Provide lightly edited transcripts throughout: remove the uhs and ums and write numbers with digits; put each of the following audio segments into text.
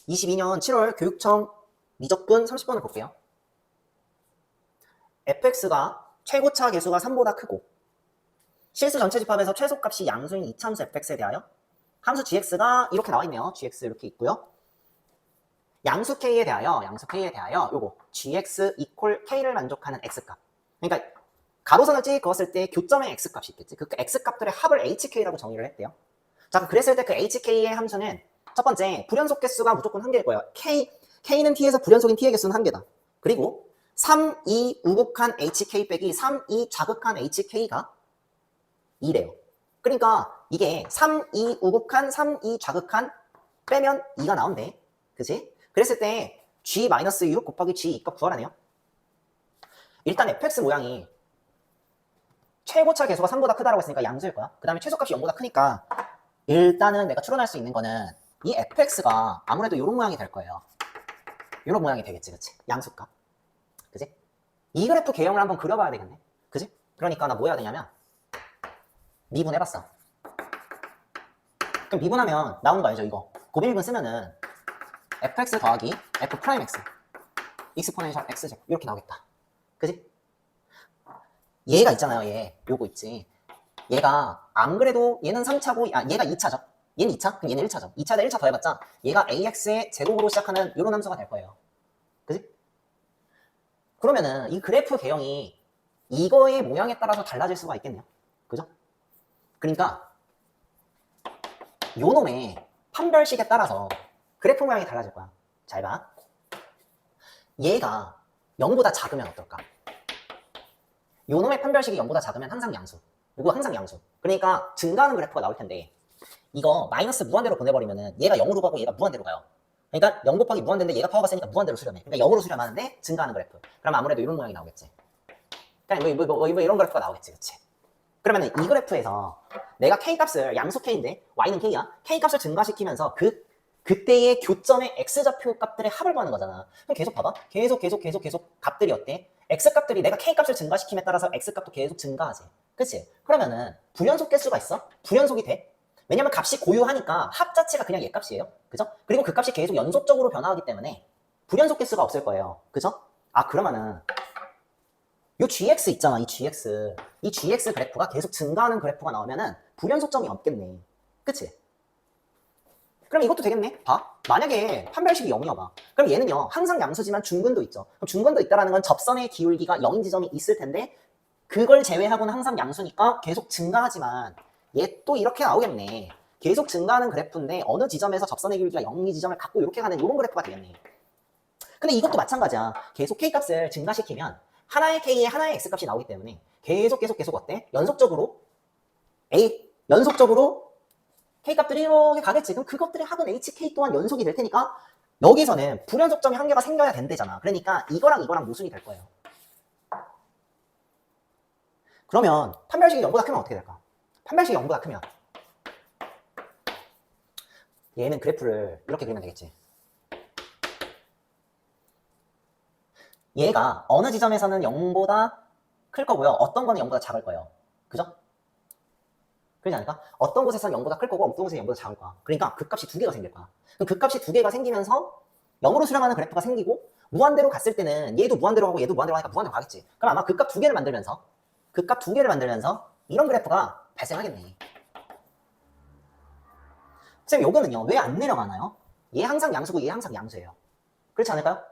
22년 7월 교육청 미적분 30번을 볼게요. fx가 최고차 계수가 3보다 크고 실수 전체 집합에서 최소값이 양수인 이차함수 fx에 대하여 함수 gx가 이렇게 나와있네요. gx 이렇게 있고요. 양수 k에 대하여 요거 gx equal k를 만족하는 x값. 그러니까 가로선을 찍었을 때 교점의 x값이 있겠지. 그 x값들의 합을 hk라고 정의를 했대요. 자, 그랬을 때 그 hk의 함수는 첫 번째, 불연속 개수가 무조건 한 개일 거예요. k는 t에서 불연속인 t의 개수는 한 개다. 그리고 3, 2 우극한 hk 빼기 3, 2 자극한 hk가 2래요. 그러니까 이게 3, 2 우극한 3, 2 자극한 빼면 2가 나온대. 그치? 그랬을 때 g-6 곱하기 g 2값 구하라네요. 일단 fx 모양이 최고차 계수가 3보다 크다라고 했으니까 양수일 거야. 그 다음에 최소값이 0보다 크니까 일단은 내가 추론할 수 있는 거는 이 fx가 아무래도 이런 모양이 될 거예요. 이런 모양이 되겠지, 그치? 양수값. 그치? 이 그래프 개형을 한번 그려봐야 되겠네. 그치? 그러니까 나 뭐 해야 되냐면 미분해봤어. 그럼 미분하면 나오는 거 알죠, 이거? 고비미분 쓰면은 fx 더하기 f 프라임 x 익스포넨셜 x제곱 이렇게 나오겠다. 그치? 얘가 있잖아요, 얘. 요거 있지. 얘가 안 그래도 얘는 3차고 얘가 2차죠. 얘는 2차? 그럼 얘는 1차죠. 2차에다 1차 더해봤자 얘가 ax의 제곱으로 시작하는 이런 함수가 될 거예요. 그지? 그러면은 이 그래프 개형이 이거의 모양에 따라서 달라질 수가 있겠네요. 그죠? 그러니까 요 놈의 판별식에 따라서 그래프 모양이 달라질 거야. 잘 봐. 얘가 0보다 작으면 어떨까? 요 놈의 판별식이 0보다 작으면 항상 양수. 이거 항상 양수. 그러니까 증가하는 그래프가 나올 텐데 이거 마이너스 무한대로 보내버리면은 얘가 0으로 가고 얘가 무한대로 가요. 그러니까 0 곱하기 무한대인데 얘가 파워가 세니까 무한대로 수렴해. 그러니까 0으로 수렴하는데 증가하는 그래프. 그럼 아무래도 이런 모양이 나오겠지. 그러니까 뭐 이런 그래프가 나오겠지, 그치? 그러면은 이 그래프에서 내가 k 값을 양수 k인데 y는 k야. k 값을 증가시키면서 그때의 교점의 x좌표 값들의 합을 구하는 거잖아. 그럼 계속 봐봐. 계속 값들이 어때? x 값들이 내가 k 값을 증가시킴에 따라서 x 값도 계속 증가하지. 그치? 그러면은 불연속 개수가 있어? 불연속이 돼? 왜냐면 값이 고유하니까 합 자체가 그냥 얘 값이에요. 그죠? 그리고 그 값이 계속 연속적으로 변화하기 때문에 불연속 개수가 없을 거예요. 그죠? 아, 그러면은 요 gx 있잖아, 이 gx 그래프가 계속 증가하는 그래프가 나오면은 불연속점이 없겠네. 그치? 그럼 이것도 되겠네. 봐. 만약에 판별식이 0이어봐. 그럼 얘는요, 항상 양수지만 중근도 있죠. 그럼 중근도 있다라는 건 접선의 기울기가 0인 지점이 있을 텐데 그걸 제외하고는 항상 양수니까 계속 증가하지만 얘 또 이렇게 나오겠네. 계속 증가하는 그래프인데 어느 지점에서 접선의 기울기가 0인 지점을 갖고 이렇게 가는 이런 그래프가 되겠네. 근데 이것도 마찬가지야. 계속 k값을 증가시키면 하나의 k에 하나의 x값이 나오기 때문에 계속 어때? 연속적으로 k값들이 이렇게 가겠지. 그럼 그것들의 합은 hk 또한 연속이 될 테니까 여기서는 불연속점이 한 개가 생겨야 된대잖아. 그러니까 이거랑 모순이 될 거예요. 그러면 판별식이 0보다 크면 어떻게 될까? 판별식이 0보다 크면 얘는 그래프를 이렇게 그리면 되겠지. 얘가 어느 지점에서는 0보다 클 거고요. 어떤 거는 0보다 작을 거예요. 그죠? 그러지 않을까? 어떤 곳에서는 0보다 클 거고 어떤 곳에서는 0보다 작을 거야. 그러니까 극값이 두 개가 생길 거야. 그럼 극값이 두 개가 생기면서 0으로 수렴하는 그래프가 생기고 무한대로 갔을 때는 얘도 무한대로 가고 얘도 무한대로 가니까 무한대로 가겠지. 그럼 아마 극값 두 개를 만들면서 이런 그래프가 발생하겠네. 쌤, 요거는요, 왜 안 내려가나요? 얘 항상 양수고 얘 항상 양수예요. 그렇지 않을까요?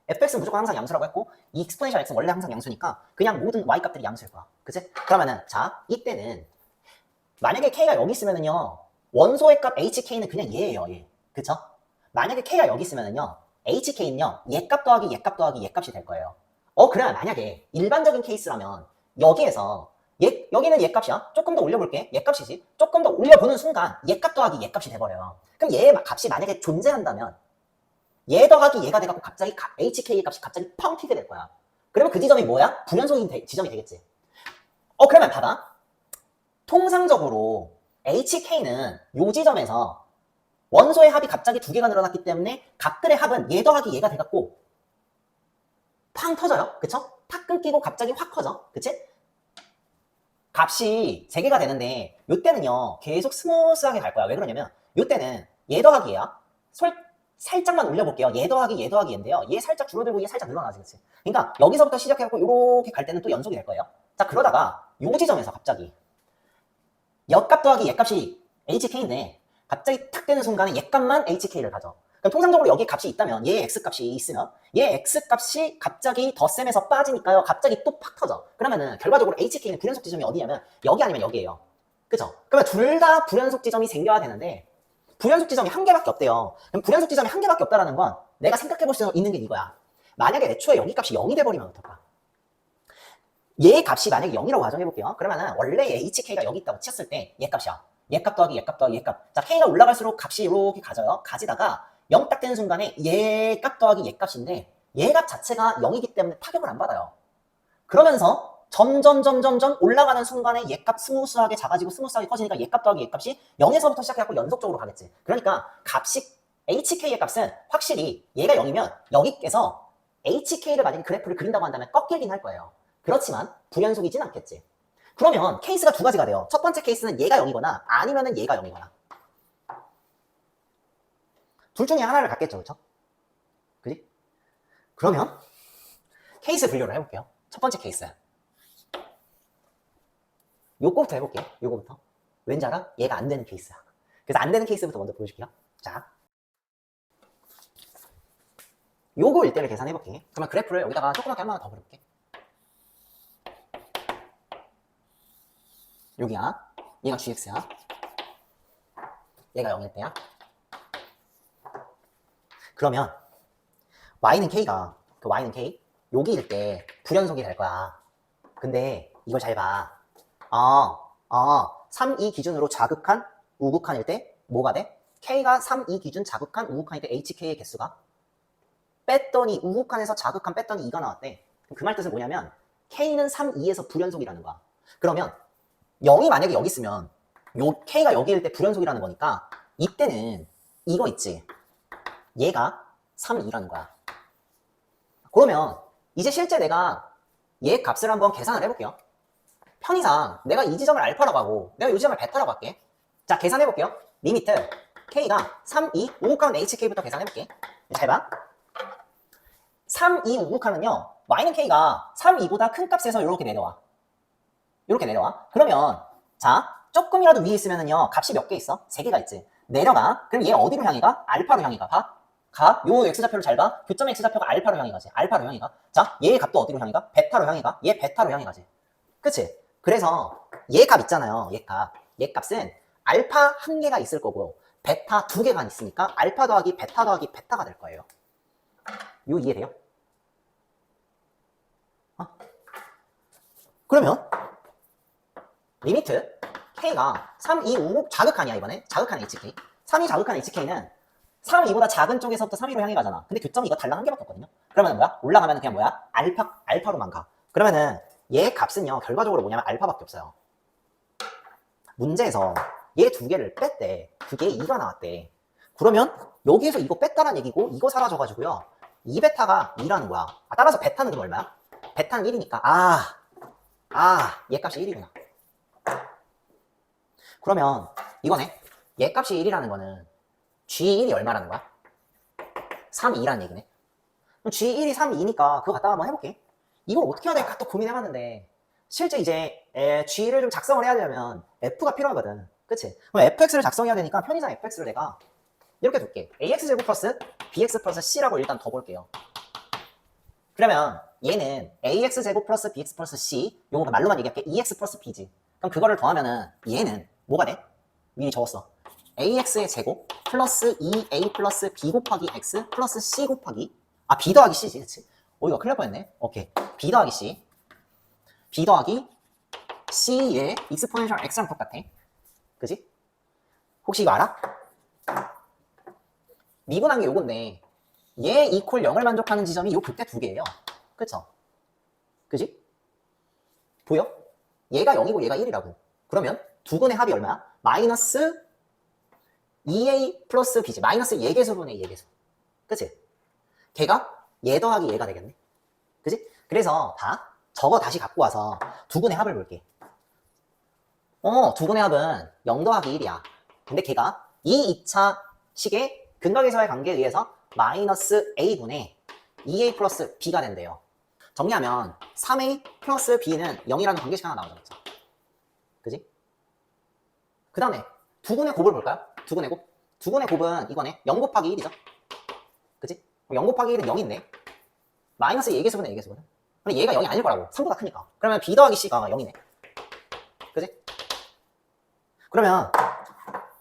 fx는 무조건 항상 양수라고 했고 이 익스포넨셜 x는 원래 항상 양수니까 그냥 모든 y 값들이 양수일 거야. 그치? 그러면은 자, 이때는 만약에 k가 여기 있으면은요, 원소의 값 hk는 그냥 얘예요, 얘. 그쵸? 만약에 k가 여기 있으면은요, hk는요, 얘 값 더하기 얘 값 더하기 얘 값이 될 거예요. 그러면 만약에 일반적인 케이스라면 여기에서 여기는 얘 값이야. 조금 더 올려볼게. 얘 값이지. 조금 더 올려보는 순간 얘 값 더하기 얘 값이 돼버려요. 그럼 얘의 값이 만약에 존재한다면 얘 더하기 얘가 돼갖고 갑자기 hk의 값이 갑자기 펑 튀게 될 거야. 그러면 그 지점이 뭐야? 불연속인 지점이 되겠지. 그러면 봐봐. 통상적으로 hk는 요 지점에서 원소의 합이 갑자기 두 개가 늘어났기 때문에 값들의 합은 얘 더하기 얘가 돼갖고 팡 터져요. 그쵸? 탁 끊기고 갑자기 확 커져. 그치? 값이 3개가 되는데 요때는요, 계속 스무스하게 갈 거야. 왜 그러냐면 요때는 얘 더하기 얘야. 살짝만 올려볼게요. 얘 더하기 얘인데요. 얘 살짝 줄어들고 얘 살짝 늘어나지, 그치? 그러니까 여기서부터 시작해갖고 이렇게 갈 때는 또 연속이 될 거예요. 자, 그러다가 요 지점에서 갑자기 역값 더하기 얘값이 HK인데 갑자기 탁 되는 순간에 얘값만 HK를 가져. 그럼 통상적으로 여기 값이 있다면 얘 X값이 있으면 얘 X값이 갑자기 덧셈에서 빠지니까요. 갑자기 또 팍 터져. 그러면은 결과적으로 HK는 불연속 지점이 어디냐면 여기 아니면 여기예요. 그죠? 그러면 둘 다 불연속 지점이 생겨야 되는데 불연속 지점이 한 개밖에 없대요. 그럼 불연속 지점이 한 개밖에 없다라는 건 내가 생각해볼 수 있는 게 이거야. 만약에 애초에 여기 값이 0이 돼버리면 어떨까? 얘 값이 만약에 0이라고 가정해볼게요. 그러면은 원래 HK가 여기 있다고 치었을 때 얘 값이야. 얘 값 더하기 얘 값 더하기 얘 값. 자, K가 올라갈수록 값이 이렇게 가져요. 가지다가 0 딱 되는 순간에 얘 값 더하기 얘 값인데 얘 값 자체가 0이기 때문에 타격을 안 받아요. 그러면서 점점 올라가는 순간에 얘 값 스무스하게 작아지고 스무스하게 커지니까 얘 값 더하기 얘 값이 0에서부터 시작해갖고 연속적으로 가겠지. 그러니까 값이 HK의 값은 확실히 얘가 0이면 여기께서 HK를 만약에 그래프를 그린다고 한다면 꺾이긴 할 거예요. 그렇지만 불연속이진 않겠지. 그러면 케이스가 두 가지가 돼요. 첫 번째 케이스는 얘가 0이거나 아니면은 얘가 0이거나. 둘 중에 하나를 갖겠죠, 그쵸? 그지? 그러면 케이스 분류를 해볼게요. 첫 번째 케이스. 요거부터 해볼게요. 요거부터. 왠지 알아? 얘가 안 되는 케이스야. 그래서 안 되는 케이스부터 먼저 보여줄게요. 자. 요거 일대를 계산해볼게. 그러면 그래프를 여기다가 조그맣게 한 번 더 그려볼게. 여기야. 얘가 GX야. 얘가 0일 때야. 그러면 Y는 K가, 그 Y는 K, 여기일 때 불연속이 될 거야. 근데 이걸 잘 봐. 3, 2 기준으로 자극한, 우극한일 때 뭐가 돼? K가 3, 2 기준 자극한, 우극한일 때 HK의 개수가 뺐더니 우극한에서 자극한 뺐더니 2가 나왔대. 그 말 뜻은 뭐냐면 K는 3, 2에서 불연속이라는 거야. 그러면 0이 만약에 여기 있으면 요 K가 여기일 때 불연속이라는 거니까 이때는 이거 있지. 얘가 3, 2라는 거야. 그러면 이제 실제 내가 얘 값을 한번 계산을 해볼게요. 편의상 내가 이 지점을 알파라고 하고 내가 이 지점을 베타라고 할게. 자, 계산해볼게요. 리미트 K가 3, 2, 우극한 HK부터 계산해볼게. 잘 봐. 3, 2 우극하면요. Y는 K가 3, 2보다 큰 값에서 이렇게 내려와. 이렇게 내려와. 그러면 자, 조금이라도 위에 있으면은요. 값이 몇 개 있어? 3개가 있지. 내려가. 그럼 얘 어디로 향해 가? 알파로 향해 가. 봐. 요 X좌표를 잘 봐. 교점 X좌표가 알파로 향해 가지. 알파로 향해 가. 자, 얘의 값도 어디로 향해 가? 베타로 향해 가. 얘 베타로 향해 가지. 그치? 그래서 얘 값 있잖아요. 얘 값. 얘 값은 알파 한 개가 있을 거고 베타 두 개가 있으니까 알파 더하기 베타가 될 거예요. 이거 이해돼요? 그러면 리미트 K가 3, 2, 5 자극한이야 이번에. 자극한 HK. 3이 자극한 HK는 3, 2보다 작은 쪽에서부터 3위로 향해 가잖아. 근데 교점이 이거 달랑 한 개밖에 없거든요. 그러면 뭐야? 올라가면 그냥 뭐야? 알파로만 가. 그러면은 얘 값은요 결과적으로 뭐냐면 알파밖에 없어요. 문제에서 얘 두 개를 뺐대. 그게 2가 나왔대. 그러면 여기에서 이거 뺐다란 얘기고 이거 사라져가지고요 2베타가 2라는 거야. 따라서 베타는 그럼 얼마야? 베타는 1이니까 얘 값이 1이구나. 그러면 이거네. 얘 값이 1이라는 거는 G1이 얼마라는 거야? 3, 2라는 얘기네. 그럼 G1이 3, 2니까 그거 갖다가 한번 해볼게. 이걸 어떻게 해야 될까 또 고민해봤는데 실제 이제 G를 좀 작성을 해야 되려면 F가 필요하거든. 그치? 그럼 FX를 작성해야 되니까 편의상 FX를 내가 이렇게 둘게. AX제곱 플러스 BX 플러스 C라고 일단 더 볼게요. 그러면 얘는 AX제곱 플러스 BX 플러스 C, 요거 말로만 얘기할게. EX 플러스 B지. 그럼 그거를 더하면은 얘는 뭐가 돼? 미리 적었어. AX의 제곱 플러스 2A 플러스 B 곱하기 X 플러스 C 곱하기 B 더하기 C지, 그치? 이거 큰일 날 뻔했네. 오케이. B 더하기 C. B 더하기 C의 익스포넨셜 X랑 똑같아. 그지? 혹시 이거 알아? 미분한 게 요건데 얘 이퀄 0을 만족하는 지점이 요 극대 두 개예요. 그쵸? 그지? 보여? 얘가 0이고 얘가 1이라고. 그러면 두 근의 합이 얼마야? 마이너스 2A 플러스 B지. 마이너스 예개수분의 예개수. 그치? 걔가 얘 더하기 얘가 되겠네. 그치? 그래서 저거 다시 갖고 와서 두 근의 합을 볼게. 두 근의 합은 0 더하기 1이야. 근데 걔가 이 2차 식의 근각에서의 관계에 의해서 마이너스 a분의 2a 플러스 b가 된대요. 정리하면 3a 플러스 b는 0이라는 관계식 하나 나오죠. 그쵸? 그지? 그 다음에 두근의 곱을 볼까요? 두근의 곱. 두근의 곱은 이거네. 0 곱하기 1이죠. 그지? 0 곱하기 1은 0인데 마이너스 A계수분의 A계수거든. 근데 얘가 0이 아닐 거라고. 3보다 크니까. 그러면 B 더하기 C가 0이네. 그지? 그러면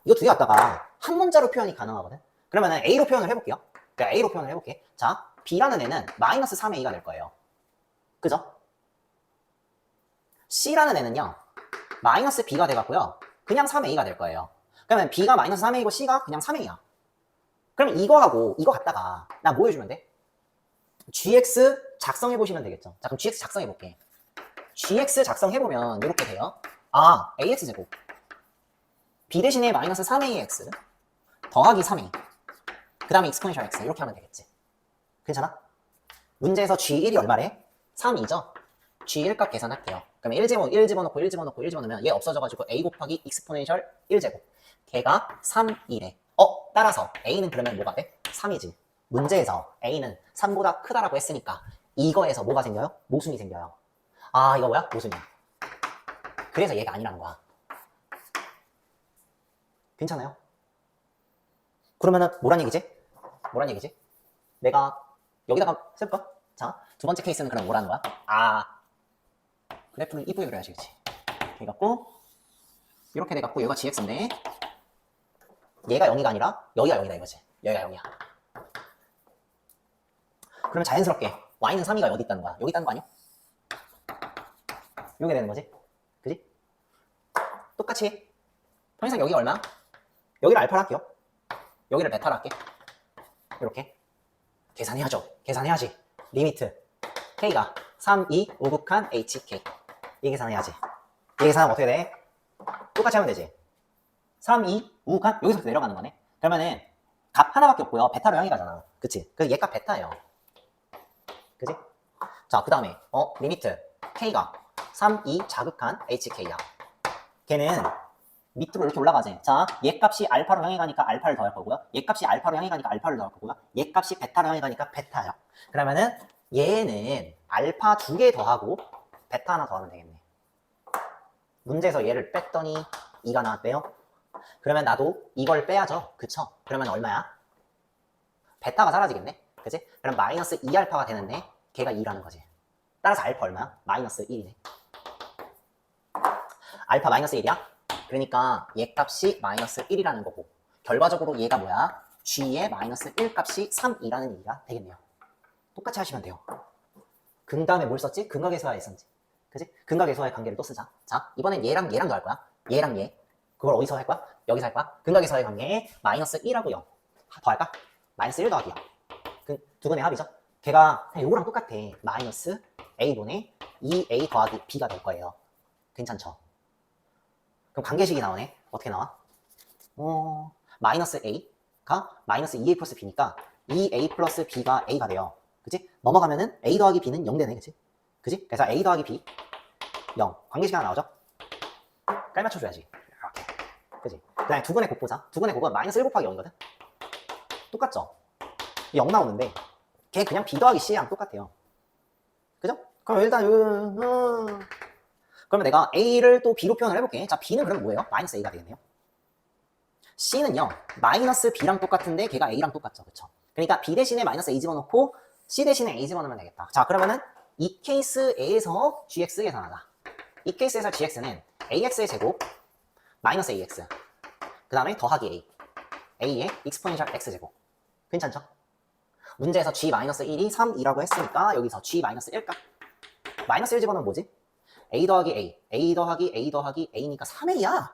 이거 두 개 갖다가 한 문자로 표현이 가능하거든. 그러면 A로 표현을 해볼게요. 그러니까 A로 표현을 해볼게. 자, B라는 애는 마이너스 3A가 될 거예요. 그죠? C라는 애는요, 마이너스 B가 돼갖고요, 그냥 3A가 될 거예요. 그러면 B가 마이너스 3A고 C가 그냥 3A야. 그러면 이거하고 이거 갖다가 나 뭐 해주면 돼? GX 작성해보시면 되겠죠. 자, 그럼 GX 작성해볼게. GX 작성해보면 이렇게 돼요. 아, AX제곱 B 대신에 마이너스 3AX 더하기 3A 그 다음에 익스포넨셜 X 이렇게 하면 되겠지. 괜찮아? 문제에서 G1이 얼마래? 3이죠? G1 값 계산할게요. 그러면 1 집어넣고 1 집어넣고 1 집어넣으면 얘 없어져가지고 A 곱하기 익스포넨셜 1제곱 걔가 3이래. 따라서 A는 그러면 뭐가 돼? 3이지. 문제에서 A는 3보다 크다라고 했으니까 이거에서 뭐가 생겨요? 모순이 생겨요. 아, 이거 뭐야? 모순이야. 그래서 얘가 아니라는 거야. 괜찮아요? 그러면은 뭐란 얘기지? 뭐란 얘기지? 내가 여기다가 쓸까? 자, 두 번째 케이스는 그럼 뭐라는 거야? 아, 그래프를 이쁘게 그려야지, 그치? 이렇게 해갖고 이렇게 돼갖고 얘가 GX인데 얘가 0이가 아니라 여기가 0이다 이거지. 여기가 0이야. 그러면 자연스럽게 y는 3이가 어디 있다는 거야? 여기 있다는 거 아니야? 이렇게 되는 거지. 그지? 똑같이 통일상 여기가 얼마? 여기를 알파로 할게요. 여기를 베타로 할게. 이렇게 계산해야죠. 계산해야지. 리미트 k가 3, 2, 5 극한 hk 이 계산해야지. 이 계산하면 어떻게 돼? 똑같이 하면 되지. 3, 2, 5 극한 여기서부터 내려가는 거네. 그러면은 값 하나밖에 없고요. 베타로 향해 가잖아. 그치? 그래서 얘 값 베타예요. 그지? 자, 그 다음에 리미트 k가 3, 2 자극한 hk야. 걔는 밑으로 이렇게 올라가지. 자, 얘 값이 알파로 향해 가니까 알파를 더할 거고요. 얘 값이 알파로 향해 가니까 알파를 더할 거고요. 얘 값이 베타로 향해 가니까 베타야. 그러면은 얘는 알파 2개 더하고 베타 하나 더하면 되겠네. 문제에서 얘를 뺐더니 2가 나왔대요. 그러면 나도 이걸 빼야죠. 그쵸? 그러면 얼마야? 베타가 사라지겠네. 그치? 그럼 마이너스 2알파가 되는데 걔가 2라는 거지. 따라서 알파 얼마야? 마이너스 1이네. 알파 마이너스 1이야? 그러니까 얘 값이 마이너스 1이라는 거고 결과적으로 얘가 뭐야? g의 마이너스 1 값이 3이라는 얘기가 되겠네요. 똑같이 하시면 돼요. 근 다음에 뭘 썼지? 근각에서의 썼지. 그치? 근각에서의 관계를 또 쓰자. 자, 이번엔 얘랑 얘랑 더할 거야. 얘랑 얘. 그걸 어디서 할 거야? 여기서 할 거야. 근각에서의 관계에 마이너스 1하고 0 더할까? 마이너스 1 더하기 0. 두 근의 합이죠. 걔가 그냥 요거랑 똑같아. 마이너스 a분의 2a 더하기 b가 될 거예요. 괜찮죠? 그럼 관계식이 나오네. 어떻게 나와? 마이너스 a가 마이너스 2a 플러스 b니까 2a 플러스 b가 a가 돼요. 그치? 넘어가면은 a 더하기 b는 0 되네. 그치? 그치? 그래서 a 더하기 b 0. 관계식 하나 나오죠? 깔 맞춰줘야지. 이렇게. 그치? 그 다음에 두 근의 곱 보자. 두 근의 곱은 마이너스 1 곱하기 0이거든? 똑같죠? 0 나오는데 걔 그냥 b 더하기 c랑 똑같아요. 그죠? 그럼 일단 그러면 내가 a를 또 b로 표현을 해볼게. 자, b는 그럼 뭐예요? 마이너스 a가 되겠네요. c는요 마이너스 b랑 똑같은데 걔가 a랑 똑같죠. 그쵸? 그러니까 b 대신에 마이너스 a 집어넣고 c 대신에 a 집어넣으면 되겠다. 자, 그러면은 이 케이스에서 gx 계산하자. 이 케이스에서 gx는 ax의 제곱 마이너스 ax 그 다음에 더하기 a a의 익스포넨셜 x제곱. 괜찮죠? 문제에서 g-1이 3이라고 했으니까 여기서 g-1값 마이너스 1 집어넣으면 뭐지? a 더하기 a, a 더하기 a 더하기 a니까 3a야.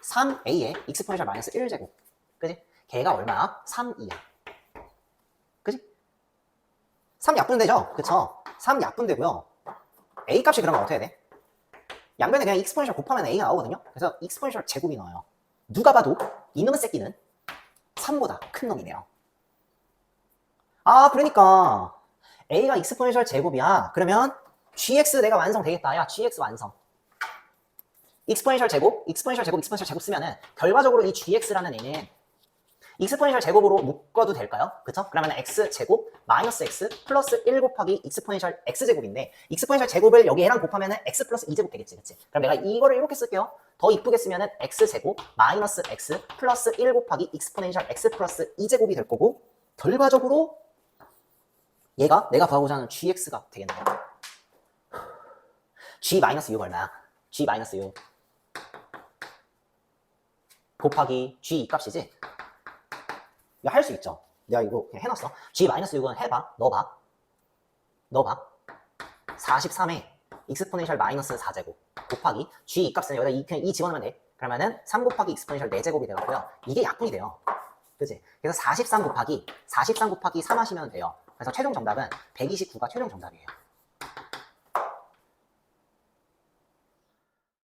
3a의 익스포넨셜 마이너스 1제곱. 그지? 걔가 얼마야? 3이야. 그지? 3 약분되죠? 그쵸? 3 약분되고요. a 값이 그러면 어떻게 돼? 양변에 그냥 익스포넨셜 곱하면 a가 나오거든요? 그래서 익스포넨셜 제곱이 나와요. 누가 봐도 이놈의 새끼는 3보다 큰 놈이네요. 아, 그러니까 a가 익스포넨셜 제곱이야. 그러면 gx 내가 완성되겠다. 야, gx 완성. 익스포넨셜 제곱, 익스포넨셜 제곱, 익스포넨셜 제곱 쓰면은 결과적으로 이 gx라는 애는 익스포넨셜 제곱으로 묶어도 될까요? 그쵸? 그러면 x제곱 마이너스 x 플러스 1 곱하기 익스포넨셜 x제곱인데 익스포넨셜 제곱을 여기 얘랑 곱하면 x 플러스 2제곱 되겠지, 그치? 그럼 내가 이거를 이렇게 쓸게요. 더 이쁘게 쓰면 x제곱 마이너스 x 플러스 1 곱하기 익스포넨셜 x 플러스 2제곱이 될 거고 결과적으로 얘가 내가 구하고자 하는 gx가 되겠네요. g-6 얼마야? g-6 곱하기 g 이 값이지? 이거 할 수 있죠. 내가 이거 그냥 해놨어. g-6은 해봐. 넣어봐. 43에 익스포넨셜 마이너스 4제곱 곱하기 g 이 값은 여기다 그냥 2 집어넣으면 돼. 그러면은 3 곱하기 익스포넨셜 4제곱이 되고요. 이게 약분이 돼요. 그치? 그래서 43 곱하기 3 하시면 돼요. 그래서 최종 정답은 129가 최종 정답이에요.